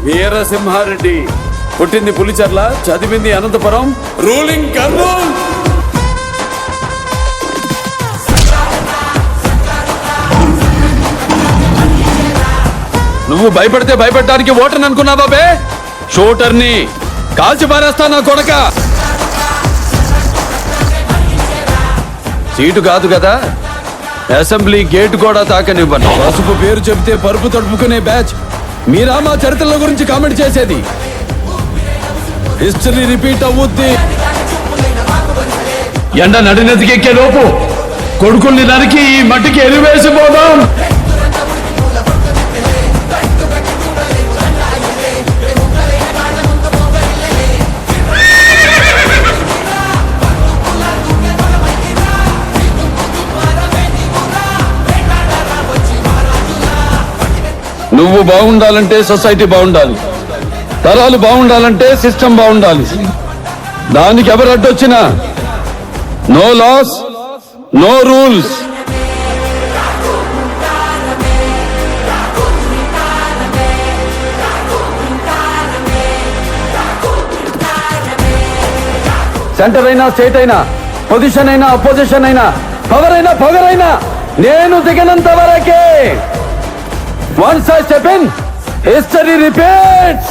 వీరసింహారెడ్డి పుట్టింది పులిచర్ల, చదివింది అనంతపురం, రూలింగ్ కర్నూల్. నువ్వు భయపడితే భయపడటానికి ఓటర్ని అనుకున్నావా బే? షూటర్ని కాల్చి పారేస్తా నా కొడక. సీటు కాదు కదా, అసెంబ్లీ గేటు కూడా తాకనివ్వను. పసుపు పేరు చెబితే పరుపు తడుపుకునే బ్యాచ్ మీరా మా చరిత్రల గురించి కామెంట్ చేసేది? హిస్టరీ రిపీట్ అవుద్ది. ఎండ నడినదికెక్కే లోపు కొడుకుల్ని నరికి ఈ మట్టికి ఎలివేసిపోదాం. నువ్వు బాగుండాలంటే సొసైటీ బాగుండాలి, తరాలు బాగుండాలంటే సిస్టమ్ బాగుండాలి. దానికి ఎవరు అడ్డొచ్చినా no laws, no rules. Centre అయినా, స్టేట్ అయినా, పొజిషన్ అయినా, అపోజిషన్ అయినా, పవర్ అయినా, పొగరైనా నేను దిగనంత వరకే. Once I step in, history repeats.